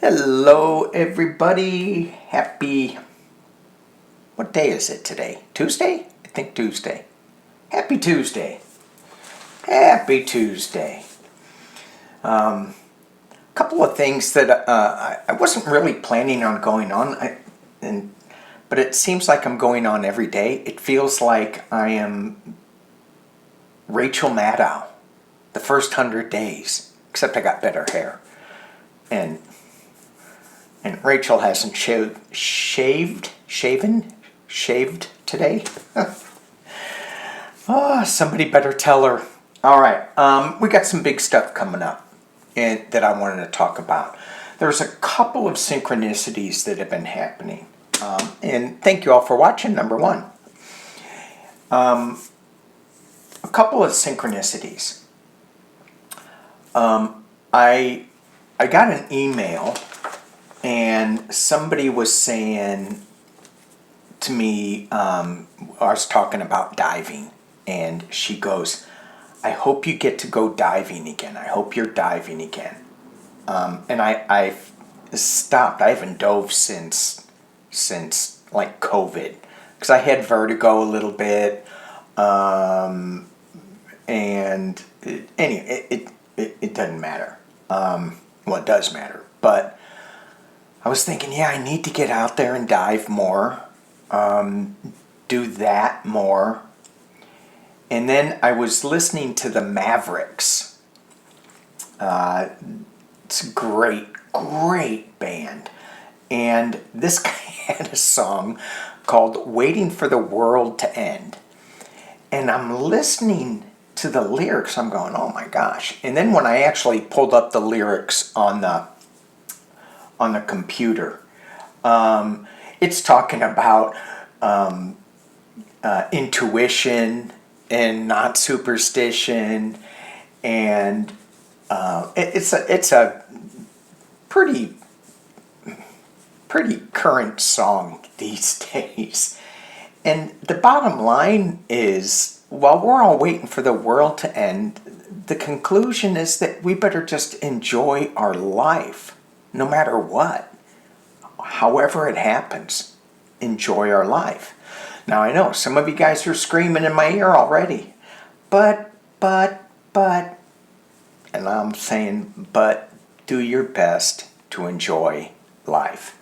Hello everybody, what day is it today? Tuesday? I think Tuesday. Happy Tuesday. Happy Tuesday. Couple of things that I wasn't really planning on going on, but it seems like I'm going on every day. It feels like I am Rachel Maddow, the first 100 days, except I got better hair. And Rachel hasn't shaved today. Oh, somebody better tell her. All right, we got some big stuff coming up that I wanted to talk about. There's a couple of synchronicities that have been happening. And thank you all for watching, number one. A couple of synchronicities. I got an email and somebody was saying to me, I was talking about diving, and she goes, I hope you get to go diving again. I hope you're diving again. And I've stopped. I haven't dove since like COVID, because I had vertigo a little bit. And anyway, it doesn't matter. Well, it does matter, but I was thinking, yeah, I need to get out there and dive more, do that more. And then I was listening to the Mavericks. It's a great band. And this guy had a song called Waiting for the World to End. And I'm listening to the lyrics, I'm going, oh my gosh. And then when I actually pulled up the lyrics on the computer, it's talking about intuition and not superstition, and it's a pretty current song these days. And the bottom line is, while we're all waiting for the world to end, the conclusion is that we better just enjoy our life, no matter what. However it happens, enjoy our life. Now I know some of you guys are screaming in my ear already, but, and I'm saying, but do your best to enjoy life.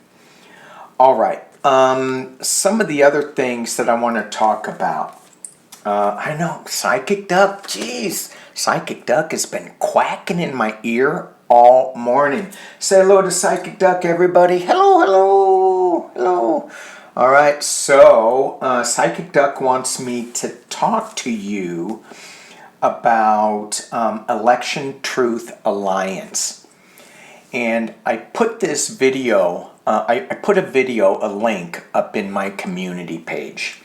All right, some of the other things that I want to talk about. I know, Psychic Duck, geez, Psychic Duck has been quacking in my ear all morning. Say hello to Psychic Duck, everybody. Hello. All right, so Psychic Duck wants me to talk to you about Election Truth Alliance. And I put this video, I put a link up in my community page.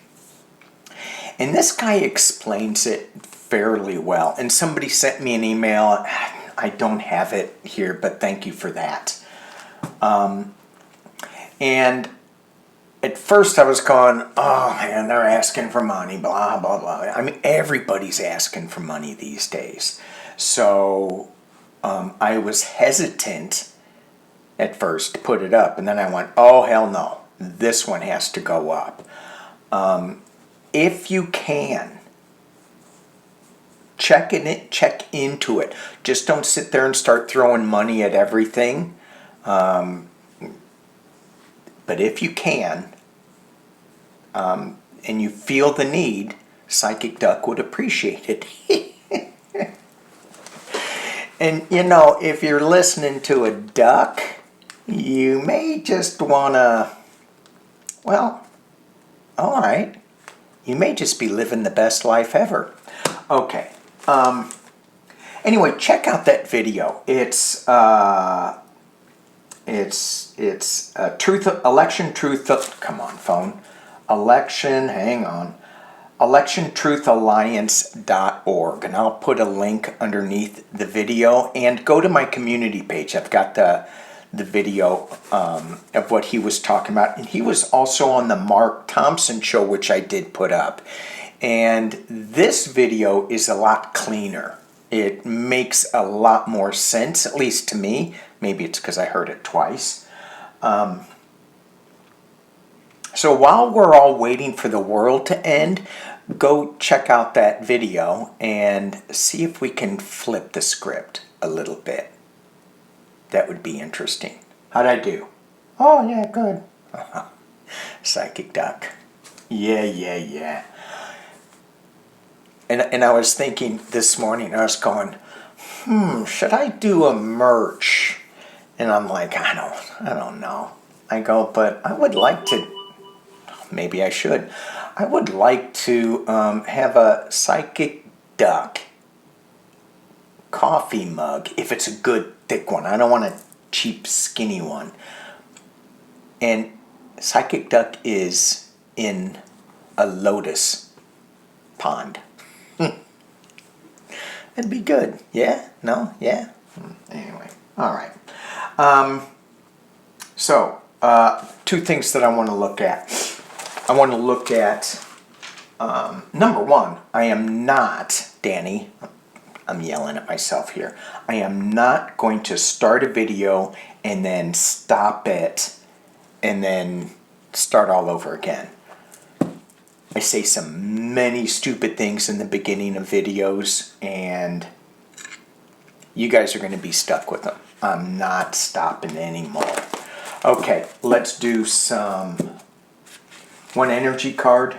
And this guy explains it fairly well. And somebody sent me an email. I don't have it here, but thank you for that. And at first I was going, oh man, they're asking for money, blah, blah, blah. I mean, everybody's asking for money these days. So I was hesitant at first to put it up. And then I went, oh, hell no. This one has to go up. If you can, check into it. Just don't sit there and start throwing money at everything. But if you can, and you feel the need, Psychic Duck would appreciate it. And you know, if you're listening to a duck, you may just want to, well, all right. You may just be living the best life ever. Okay. Anyway, check out that video. It's election truth. Come on, phone. electiontruthalliance.org, and I'll put a link underneath the video, and go to my community page. I've got the video of what he was talking about, and he was also on the Mark Thompson show, which I did put up. And this video is a lot cleaner. It makes a lot more sense, at least to me, Maybe it's because I heard it twice. So while we're all waiting for the world to end, go check out that video and see if we can flip the script a little bit. That would be interesting. How'd I do? Oh, yeah, good. Psychic duck. Yeah. And I was thinking this morning, I was going, should I do a merch? And I'm like, I don't know. I go, but I would like to, maybe I should. I would like to have a psychic duck coffee mug, if it's a good thick one. I don't want a cheap skinny one. And psychic duck is in a lotus pond. That'd be good. Yeah? No? Yeah? Anyway. All right. So, two things that I want to look at. I want to look at, number one, I am not, Danny, I'm yelling at myself here. I am not going to start a video and then stop it and then start all over again. I say many stupid things in the beginning of videos, and you guys are going to be stuck with them. I'm not stopping anymore. Okay, let's do one energy card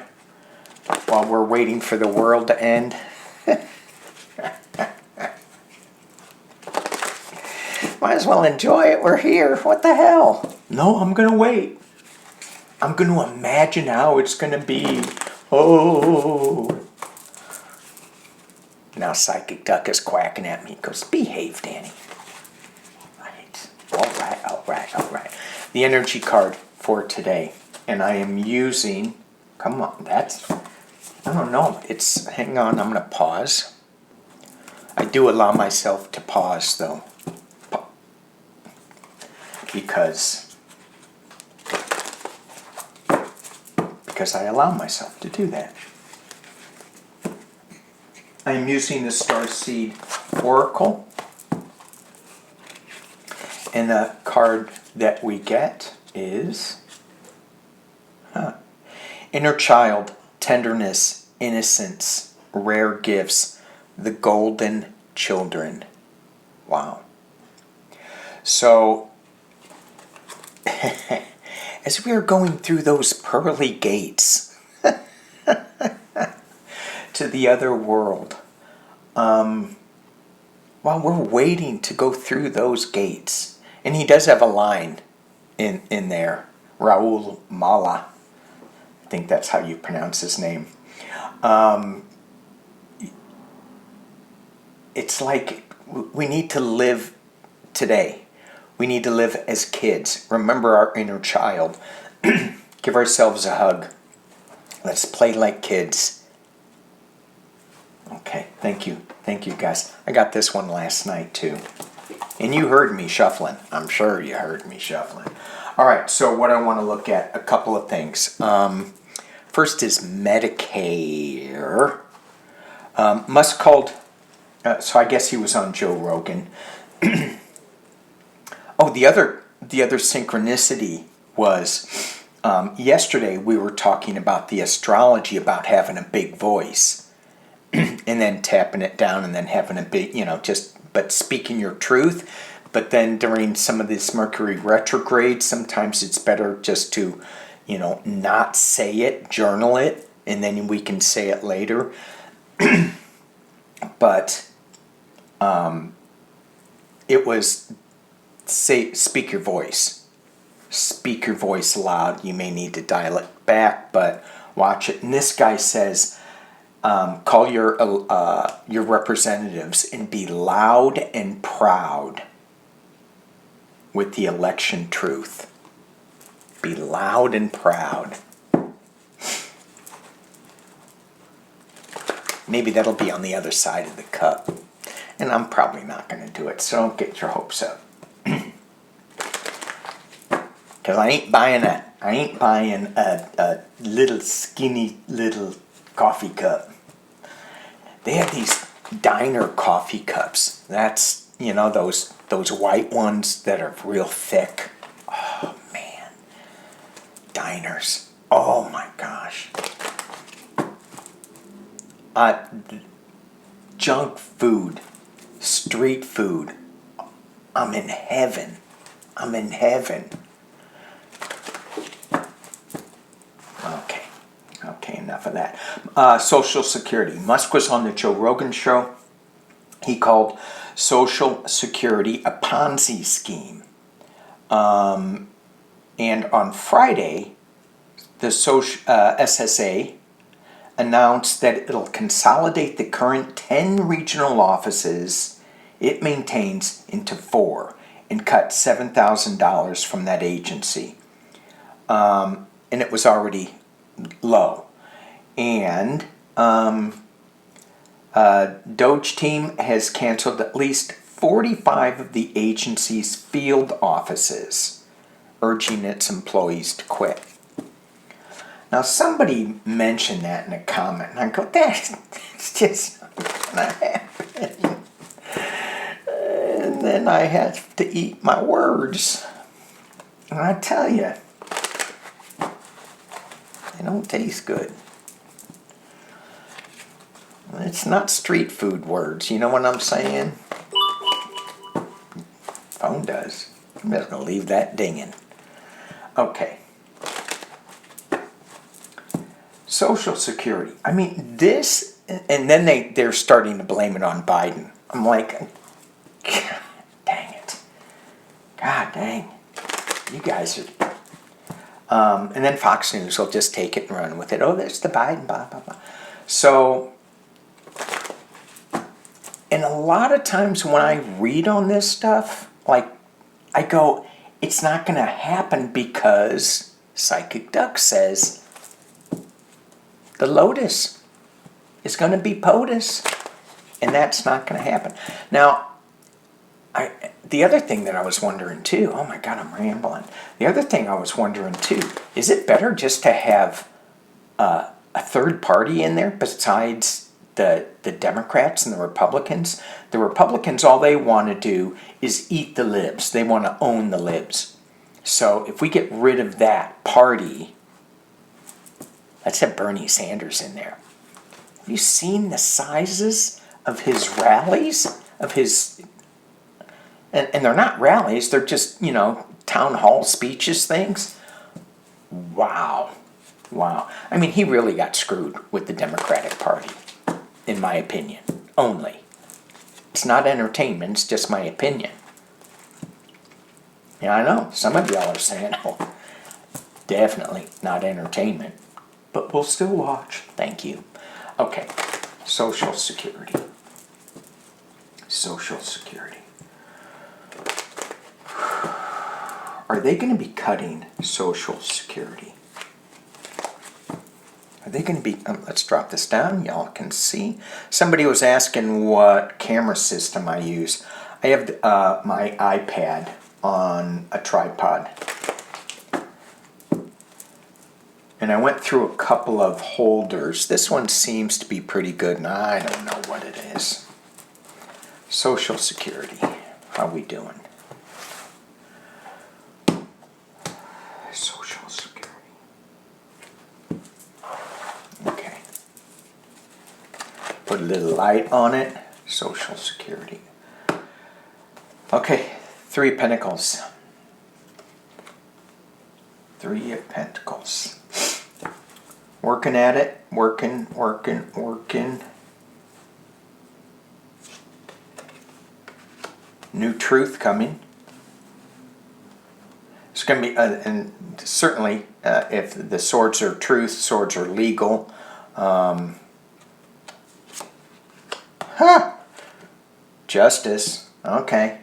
while we're waiting for the world to end. Might as well enjoy it. We're here. What the hell? No, I'm going to wait. I'm going to imagine how it's going to be. Oh. Now Psychic Duck is quacking at me. He goes, behave, Danny. All right. The energy card for today. And I am using, come on, I don't know. Hang on, I'm going to pause. I do allow myself to pause, though. Because I allow myself to do that. I am using the Starseed Oracle. And the card that we get is Inner Child, Tenderness, Innocence, Rare Gifts, the Golden Children. Wow. So, as we are going through those pearly gates to the other world, while we're waiting to go through those gates, and he does have a line in there, Raul Mala, I think that's how you pronounce his name. It's like we need to live today. We need to live as kids. Remember our inner child. Give ourselves a hug. Let's play like kids. Okay, thank you. Thank you, guys. I got this one last night, too. And you heard me shuffling. I'm sure you heard me shuffling. All right, so what I want to look at, a couple of things. First is Medicare. Musk called, so I guess he was on Joe Rogan. Oh, the other synchronicity was yesterday we were talking about the astrology, about having a big voice and then tapping it down and then having a big, but speaking your truth. But then during some of this Mercury retrograde, sometimes it's better just to, not say it, journal it, and then we can say it later. But it was... speak your voice. Speak your voice loud. You may need to dial it back, but watch it. And this guy says, call your representatives and be loud and proud with the election truth. Be loud and proud. Maybe that'll be on the other side of the cup. And I'm probably not going to do it, so don't get your hopes up. Because I ain't buying a little skinny little coffee cup. They have these diner coffee cups. That's, those those white ones that are real thick. Oh man, diners. Oh my gosh. Junk food, street food. I'm in heaven. I'm in heaven. Okay, enough of that. Social Security. Musk was on the Joe Rogan show. He called Social Security a Ponzi scheme. And on Friday, the SSA announced that it'll consolidate the current 10 regional offices it maintains into 4 and cut $7,000 from that agency. And it was already low. And Doge team has canceled at least 45 of the agency's field offices, urging its employees to quit. Now, somebody mentioned that in a comment, and I go, that's just not going to happen. And then I have to eat my words. And I tell you, they don't taste good. It's not street food words, you know what I'm saying? Phone does. I'm just going to leave that dinging. Okay. Social Security. I mean, this, and then they're starting to blame it on Biden. I'm like, God dang it. God dang. You guys are... and then Fox News will just take it and run with it. Oh, there's the Biden, blah, blah, blah. So, and a lot of times when I read on this stuff, like, I go, it's not going to happen because Psychic Duck says the Lotus is going to be POTUS, and that's not going to happen. Now, the other thing that I was wondering too, oh my God, I'm rambling. The other thing I was wondering too, is it better just to have a third party in there besides the Democrats and the Republicans? The Republicans, all they want to do is eat the libs. They want to own the libs. So if we get rid of that party, let's have Bernie Sanders in there. Have you seen the sizes of his rallies? Of his... And they're not rallies, they're just, town hall speeches things. Wow. Wow. I mean, he really got screwed with the Democratic Party, in my opinion, only. It's not entertainment, it's just my opinion. Yeah, I know, some of y'all are saying, oh, definitely not entertainment. But we'll still watch. Thank you. Okay, Social Security. Social Security. Are they going to be cutting Social Security? Are they going to be... let's drop this down. Y'all can see. Somebody was asking what camera system I use. I have my iPad on a tripod. And I went through a couple of holders. This one seems to be pretty good, and I don't know what it is. Social Security. How we doing? Social Security. Okay. Put a little light on it. Social Security. Okay, 3 of Pentacles. 3 of Pentacles. Working at it. Working. New truth coming. It's going to be, and certainly, if the swords are truth, swords are legal. Justice. Okay.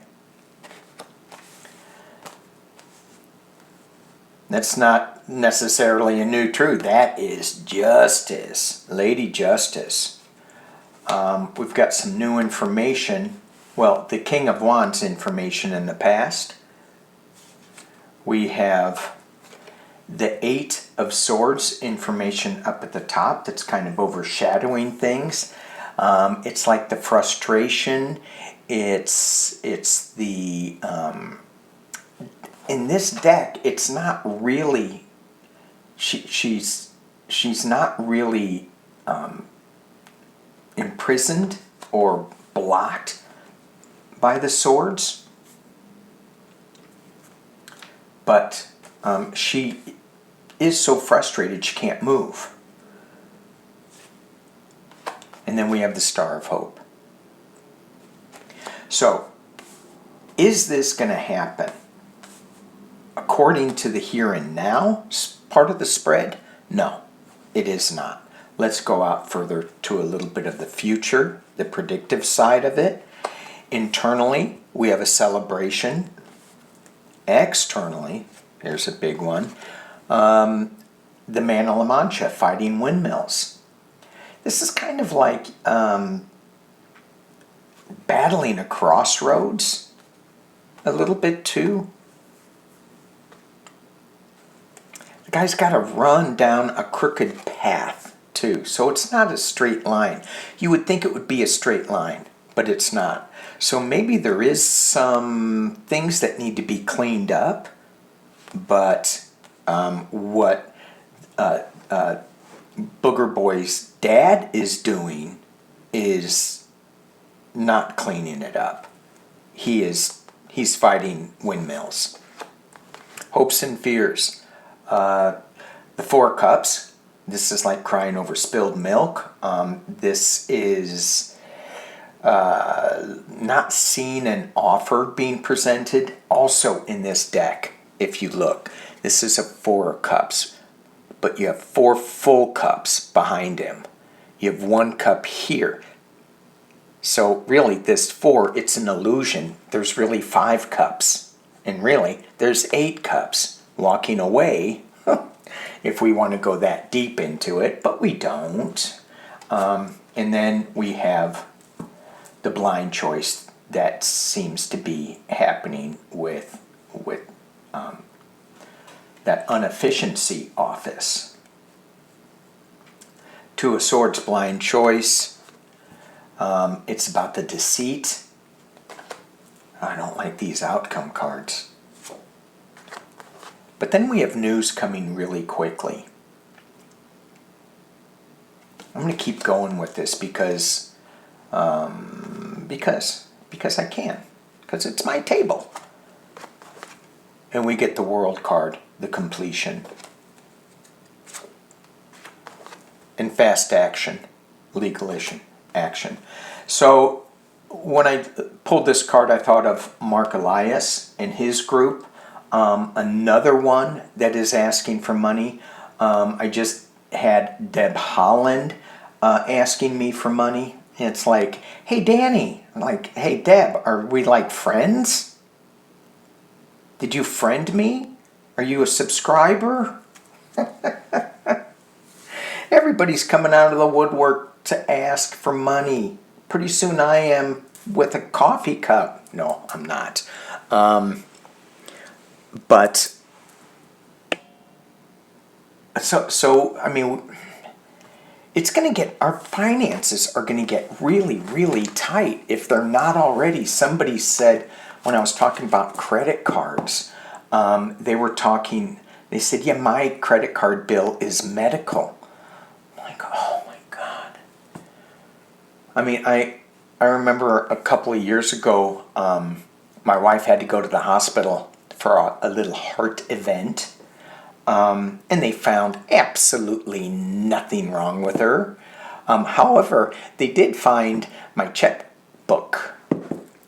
That's not necessarily a new truth. That is justice. Lady Justice. We've got some new information. Well, the King of Wands information in the past. We have the 8 of Swords information up at the top that's kind of overshadowing things. It's like the frustration. It's the in this deck. It's not really. She's not really imprisoned or blocked by the swords, but she is so frustrated she can't move. And then we have the Star of Hope. So, is this going to happen? According to the here and now part of the spread, no, it is not. Let's go out further to a little bit of the future, the predictive side of it. Internally, we have a celebration. Externally, here's a big one, the Man of La Mancha fighting windmills. This is kind of like battling a crossroads a little bit too. The guy's got to run down a crooked path too, so it's not a straight line. You would think it would be a straight line, but it's not. So maybe there is some things that need to be cleaned up, but what Booger Boy's dad is doing is not cleaning it up. He's fighting windmills. Hopes and fears. The Four Cups. This is like crying over spilled milk. This is not seeing an offer being presented. Also in this deck, if you look, this is a Four Cups, but you have 4 full cups behind him. You have 1 cup here. So really this 4, it's an illusion. There's really 5 cups. And really, there's 8 cups. Walking away, if we want to go that deep into it, but we don't. And then we have the blind choice that seems to be happening with that inefficiency office. 2 of Swords, blind choice. It's about the deceit. I don't like these outcome cards. But then we have news coming really quickly. I'm going to keep going with this because I can. Because it's my table. And we get the World card, the completion. And fast action, legal action. So when I pulled this card, I thought of Mark Elias and his group. Another one that is asking for money. I just had Deb Holland asking me for money. It's like, hey Danny, I'm like, hey Deb, are we like friends? Did you friend me? Are you a subscriber? Everybody's coming out of the woodwork to ask for money. Pretty soon I am with a coffee cup. No, I'm not. But so I mean, it's going to get, our finances are going to get really, really tight if they're not already. Somebody said, when I was talking about credit cards, they said, yeah, my credit card bill is medical. I'm like, oh my God. I mean, I remember a couple of years ago, my wife had to go to the hospital for a little heart event. And they found absolutely nothing wrong with her. However, they did find my checkbook.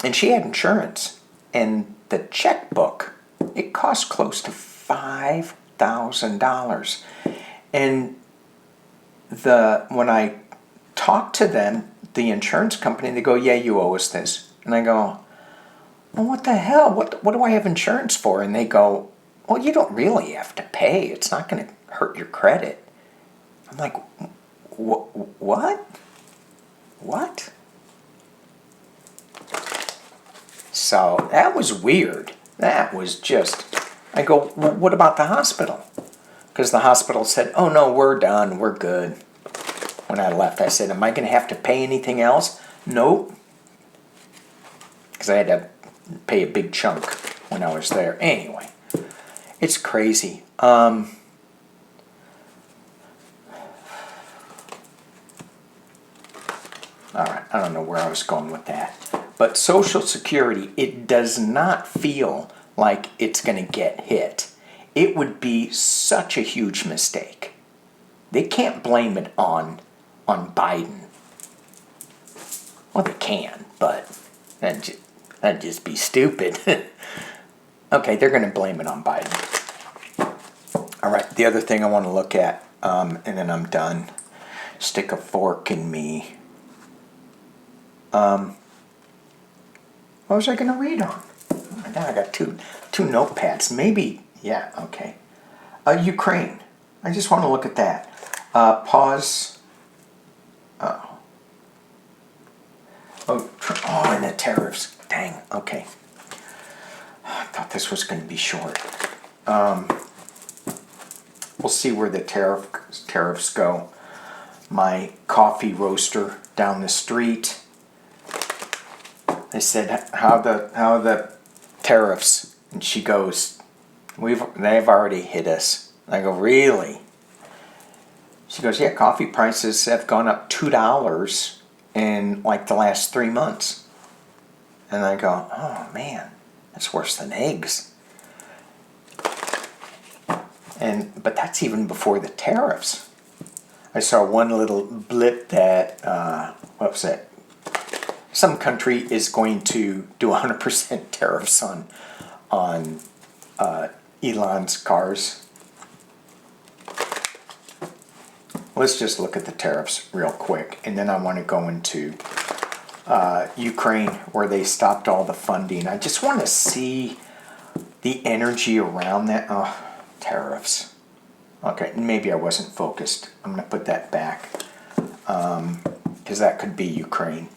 And she had insurance. And the checkbook, it cost close to $5,000. And when I talked to them, the insurance company, they go, yeah, you owe us this. And I go, well, what the hell? What do I have insurance for? And they go, well, you don't really have to pay. It's not going to hurt your credit. I'm like, what? What? So that was weird. That was just, I go, well, what about the hospital? Because the hospital said, oh no, we're done, we're good. when I left. I said, am I going to have to pay anything else? Nope. Because I had to pay a big chunk when I was there. Anyway, it's crazy. All right, I don't know where I was going with that. But Social Security, it does not feel like it's going to get hit. It would be such a huge mistake. They can't blame it on Biden. Well, they can, but that'd just be stupid. Okay, they're going to blame it on Biden. All right, the other thing I want to look at, and then I'm done. Stick a fork in me. What was I going to read on? Oh my God, I got two notepads. Maybe, yeah, okay. Ukraine. I just want to look at that. Pause. Oh, and the tariffs. Dang, okay. I thought this was going to be short. We'll see where the tariffs go. My coffee roaster down the street. I said, how the tariffs? And she goes, they've already hit us. I go, really? She goes, yeah, coffee prices have gone up $2 in like the last 3 months. And I go, oh man, that's worse than eggs. But that's even before the tariffs. I saw one little blip that, what was it? Some country is going to do 100% tariffs on Elon's cars. Let's just look at the tariffs real quick, and then I want to go into Ukraine, where they stopped all the funding. I just want to see the energy around that. Oh, tariffs. Okay, maybe I wasn't focused. I'm going to put that back, because that could be Ukraine.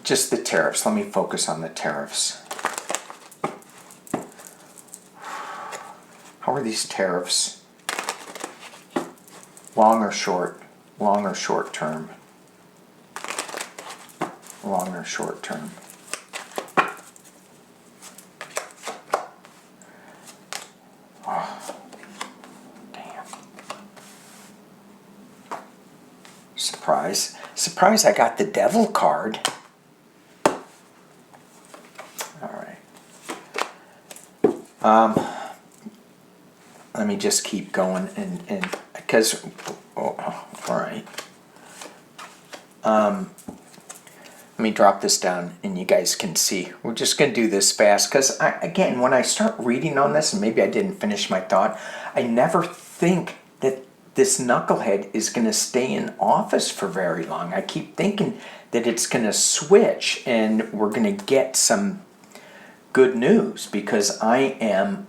Just the tariffs. Let me focus on the tariffs. How are these tariffs? Long or short? Long or short term? Long or short term? Oh, damn. Surprise. Surprise, I got the devil card. Alright. Let me just keep going and because alright. Let me drop this down and you guys can see. We're just going to do this fast because, again, when I start reading on this, and maybe I didn't finish my thought, I never think that this knucklehead is going to stay in office for very long. I keep thinking that it's going to switch and we're going to get some good news because I am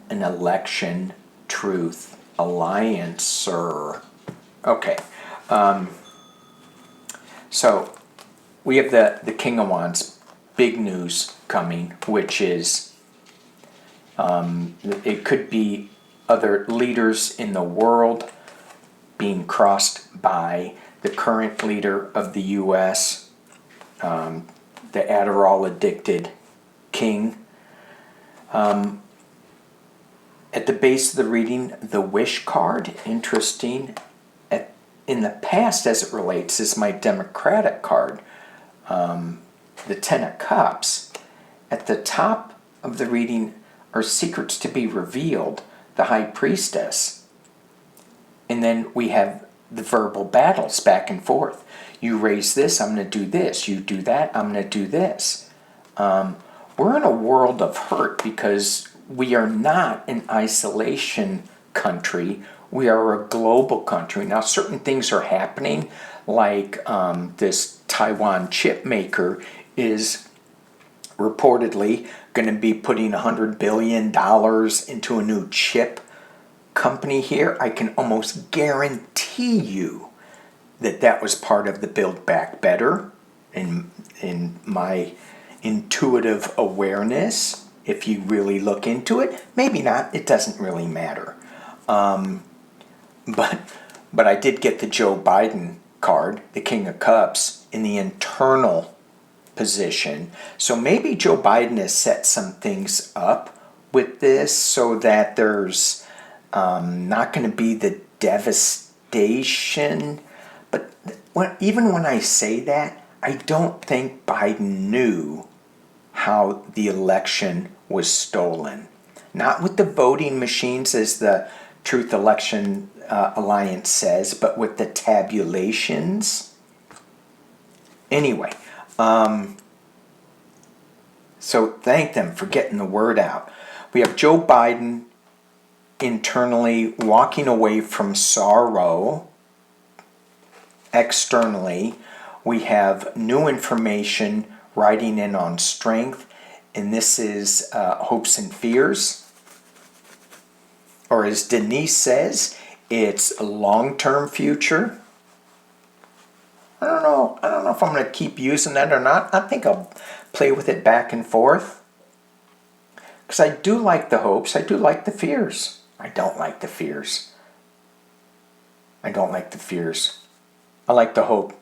an election truth alliancer. Okay. So we have the King of Wands, big news coming, which is it could be other leaders in the world being crossed by the current leader of the U.S., the Adderall-addicted king. At the base of the reading, the Wish card, interesting. In the past, as it relates, is my Democratic card, the Ten of Cups. At the top of the reading are secrets to be revealed, the High Priestess. And then we have the verbal battles back and forth. You raise this, I'm going to do this. You do that, I'm going to do this. We're in a world of hurt because we are not an isolation country. We are a global country. Now, certain things are happening, like this Taiwan chip maker is reportedly going to be putting $100 billion into a new chip company here. I can almost guarantee you that that was part of the Build Back Better in my intuitive awareness. If you really look into it, maybe not, it doesn't really matter. But But I did get the Joe Biden card, the King of Cups, in the internal position. So maybe Joe Biden has set some things up with this so that there's not going to be the devastation. But even when I say that, I don't think Biden knew how the election was stolen. Not with the voting machines, as the Truth Election Alliance says, but with the tabulations. Anyway, so thank them for getting the word out. We have Joe Biden internally walking away from sorrow. Externally, we have new information riding in on strength, and this is hopes and fears. Or as Denise says, it's a long-term future. I don't know if I'm going to keep using that or not. I think I'll play with it back and forth. Because I do like the hopes. I do like the fears. I don't like the fears. I don't like the fears. I like the hope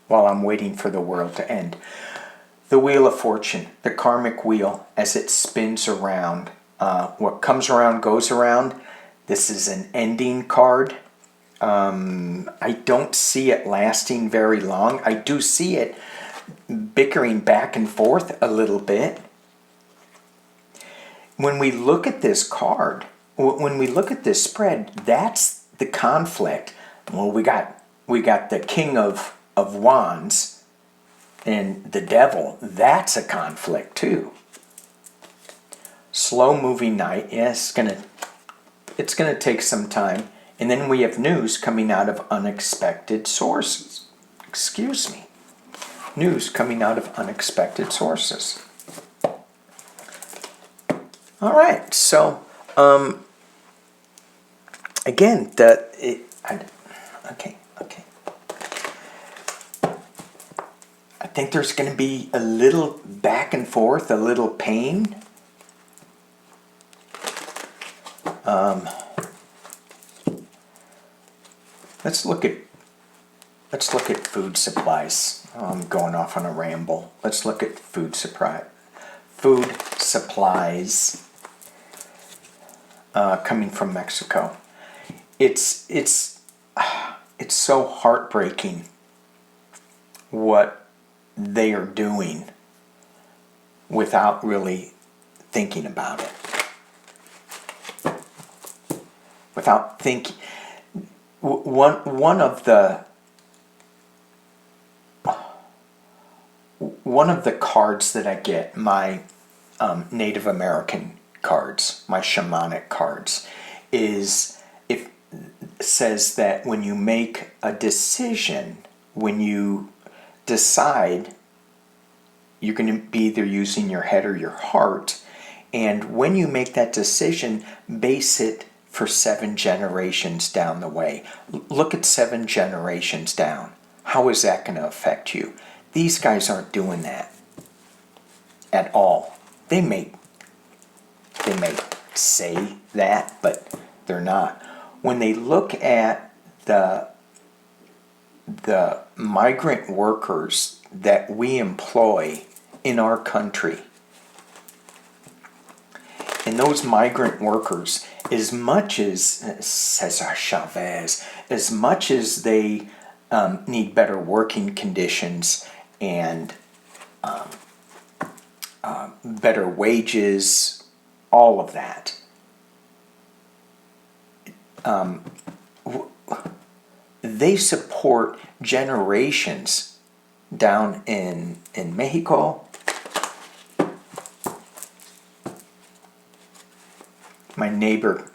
while I'm waiting for the world to end. The Wheel of Fortune, the karmic wheel, as it spins around. What comes around goes around. This is an ending card. I don't see it lasting very long. I do see it bickering back and forth a little bit. When we look at this card, when we look at this spread, that's the conflict. Well, we got the King of Wands and the Devil. That's a conflict too. Slow moving night. Yes, it's gonna take some time. And then we have news coming out of unexpected sources. Excuse me. News coming out of unexpected sources. All right. So, again, okay. I think there's going to be a little back and forth, a little pain. Let's look at food supplies. I'm going off on a ramble. Let's look at food supplies coming from Mexico. It's so heartbreaking what they are doing without really thinking about it. Without thinking. One of the cards that I get, my Native American cards, my shamanic cards, says that when you make a decision, when you decide, you're going to be either using your head or your heart, and when you make that decision, base it for 7 generations down the way. Look at 7 generations down. How is that going to affect you? These guys aren't doing that at all. They may say that, but they're not. When they look at the migrant workers that we employ in our country, and those migrant workers, as much as, Cesar Chavez, as much as they need better working conditions and better wages, all of that, they support generations down in Mexico. My neighbor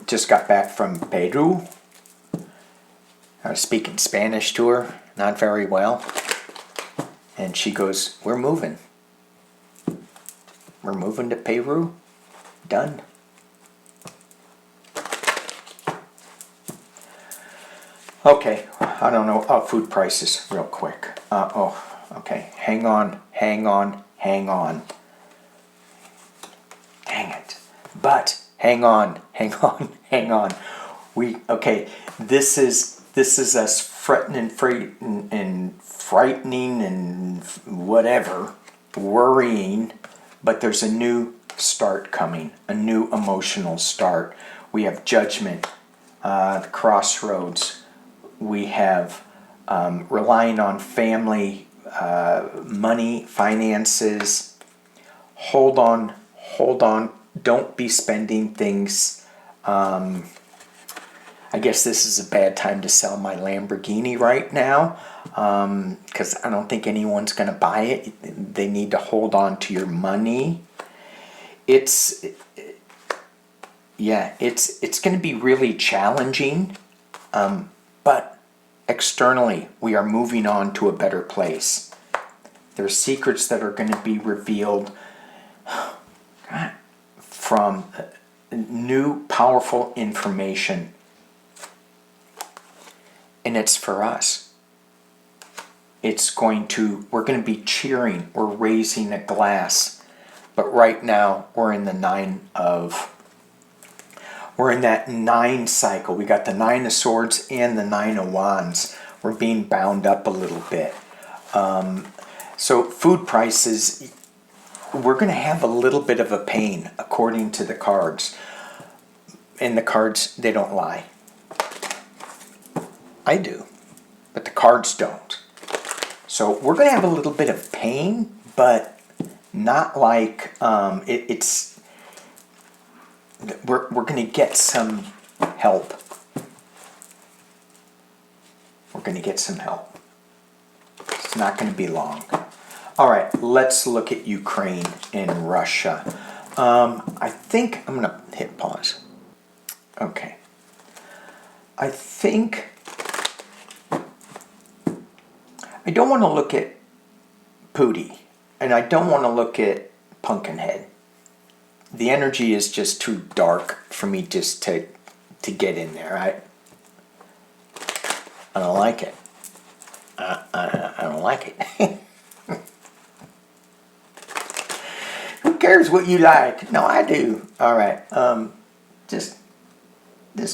just got back from Peru. I was speaking Spanish to her, not very well. And she goes, we're moving. We're moving to Peru. Done. Okay, I don't know. Food prices real quick. Okay. Hang on. Dang it. But hang on. Okay, this is us fretting and frightening and whatever, worrying, but there's a new start coming, a new emotional start. We have judgment, the crossroads. We have relying on family, money, finances. Hold on, don't be spending things. I guess this is a bad time to sell my Lamborghini right now, because I don't think anyone's going to buy it. They need to hold on to your money. It's going to be really challenging, but externally we are moving on to a better place. There's secrets that are going to be revealed from new powerful information. And it's for us. We're going to be cheering, we're raising a glass. But right now, we're in that 9 cycle. We got the 9 of Swords and the 9 of Wands. We're being bound up a little bit. So food prices, we're going to have a little bit of a pain, according to the cards. And the cards, they don't lie. I do, but the cards don't. So we're going to have a little bit of pain, but not like we're going to get some help. We're going to get some help. It's not going to be long. All right, let's look at Ukraine and Russia. I think I'm going to hit pause. Okay. I think I don't want to look at Pootie, and I don't want to look at Pumpkinhead. The energy is just too dark for me just to get in there. I don't like it. I don't like it. Who cares what you like? No, I do. All right. This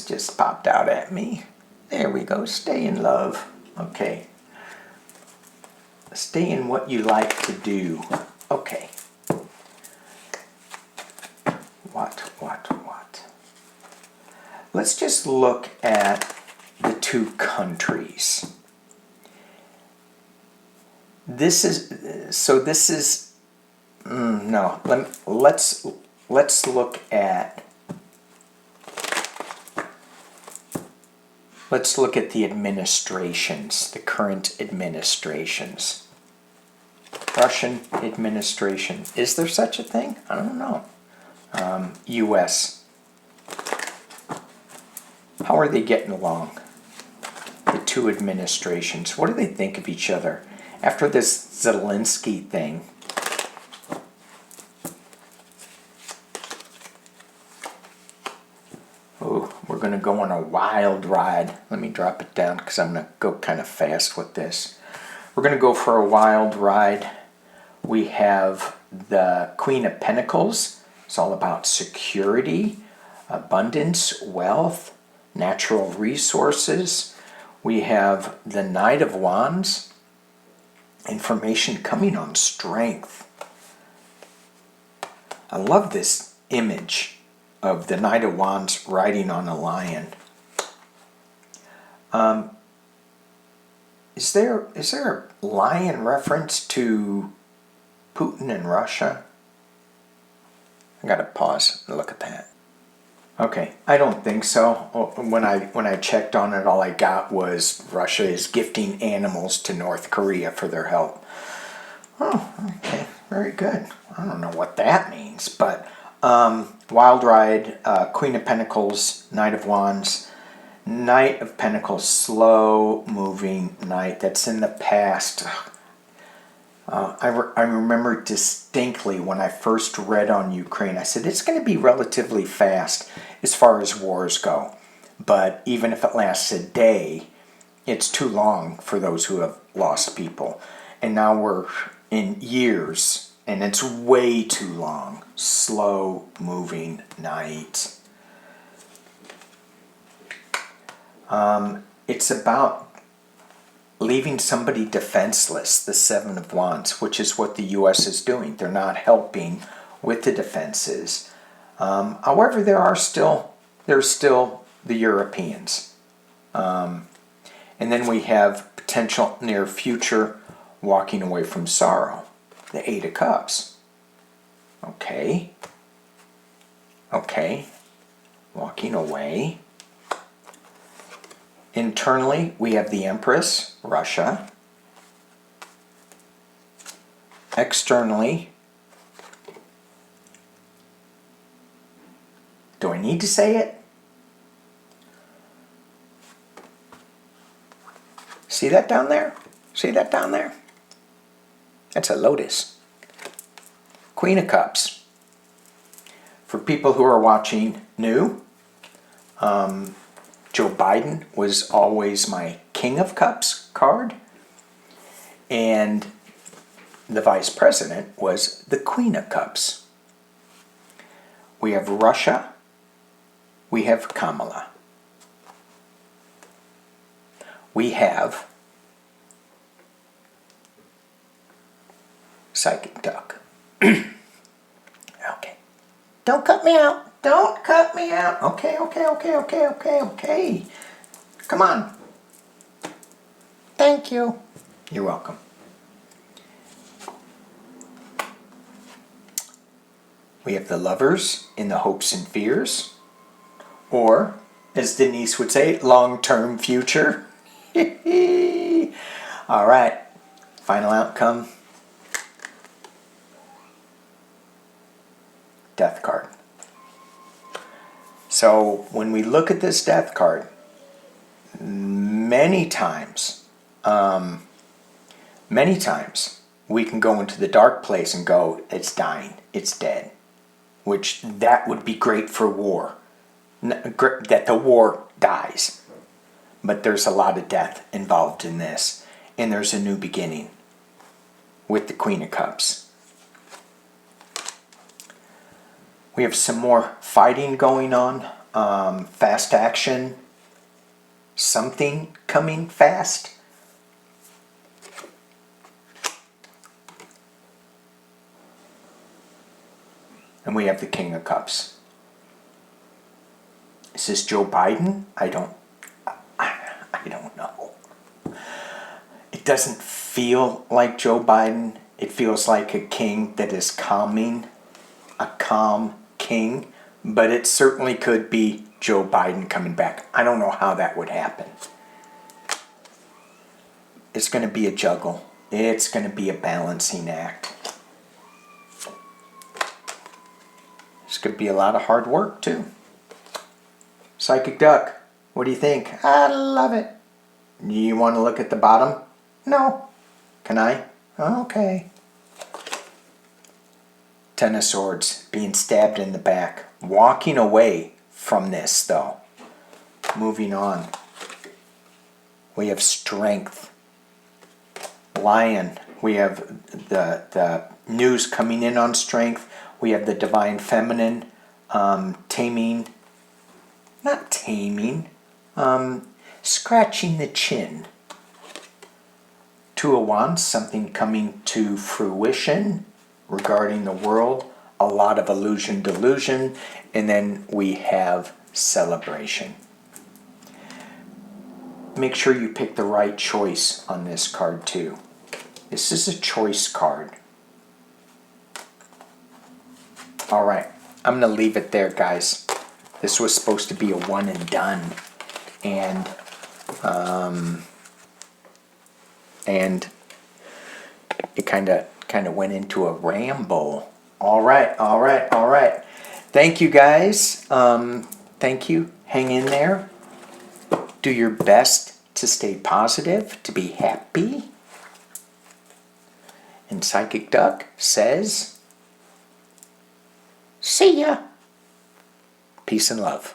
just popped out at me. There we go. Stay in love. Okay. Stay in what you like to do. Okay. What? Let's just look at the 2 countries. Let's look at the administrations, the current administrations. Russian administration. Is there such a thing? I don't know. U.S. How are they getting along? The 2 administrations. What do they think of each other? After this Zelensky thing. Oh, we're going to go on a wild ride. Let me drop it down because I'm going to go kind of fast with this. We're going to go for a wild ride. We have the Queen of Pentacles. It's all about security, abundance, wealth, natural resources. We have the Knight of Wands. Information coming on strength. I love this image of the Knight of Wands riding on a lion. Is there a lion reference to Putin and Russia? I gotta pause and look at that. Okay, I don't think so. When I checked on it, all I got was Russia is gifting animals to North Korea for their help. Oh, okay, very good. I don't know what that means, but wild ride, Queen of Pentacles, Knight of Wands, Knight of Pentacles, slow moving knight. That's in the past. I remember distinctly when I first read on Ukraine, I said it's going to be relatively fast as far as wars go. But even if it lasts a day, it's too long for those who have lost people. And now we're in years, and it's way too long. Slow moving night. It's about leaving somebody defenseless, the Seven of Wands, which is what the U.S. is doing. They're not helping with the defenses. However, there's still the Europeans. And then we have potential near future walking away from sorrow, the Eight of Cups. Okay, walking away. Internally, we have the Empress, Russia. Externally, do I need to say it? See that down there? See that down there? That's a Lotus. Queen of Cups. For people who are watching new, Joe Biden was always my King of Cups card, and the Vice President was the Queen of Cups. We have Russia, we have Kamala. We have Psychic Duck. Okay. Don't cut me out. Don't cut me out. Okay. Come on. Thank you. You're welcome. We have the Lovers in the Hopes and Fears. Or, as Denise would say, long-term future. All right. Final outcome. Death card. So when we look at this death card, many times we can go into the dark place and go, it's dying, it's dead, which that would be great for war, that the war dies. But there's a lot of death involved in this, and there's a new beginning with the Queen of Cups. We have some more fighting going on, fast action, something coming fast. And we have the King of Cups. Is this Joe Biden? I don't know. It doesn't feel like Joe Biden. It feels like a king that is calming, a calm king, but it certainly could be Joe Biden coming back. I don't know how that would happen. It's going to be a juggle. It's going to be a balancing act. It's going to be a lot of hard work too. Psychic Duck, what do you think? I love it. You want to look at the bottom? No. Can I? Okay. Ten of Swords, being stabbed in the back. Walking away from this, though. Moving on. We have Strength. Lion. We have the news coming in on Strength. We have the Divine Feminine. Taming. Not taming. Scratching the chin. Two of Wands, something coming to fruition regarding the world, a lot of illusion, delusion, and then we have Celebration. Make sure you pick the right choice on this card too. This is a choice card. All right, I'm going to leave it there, guys. This was supposed to be a one and done, and it kind of went into a ramble. All right. Thank you, guys. Thank you. Hang in there. Do your best to stay positive, to be happy. And Psychic Duck says, see ya. Peace and love.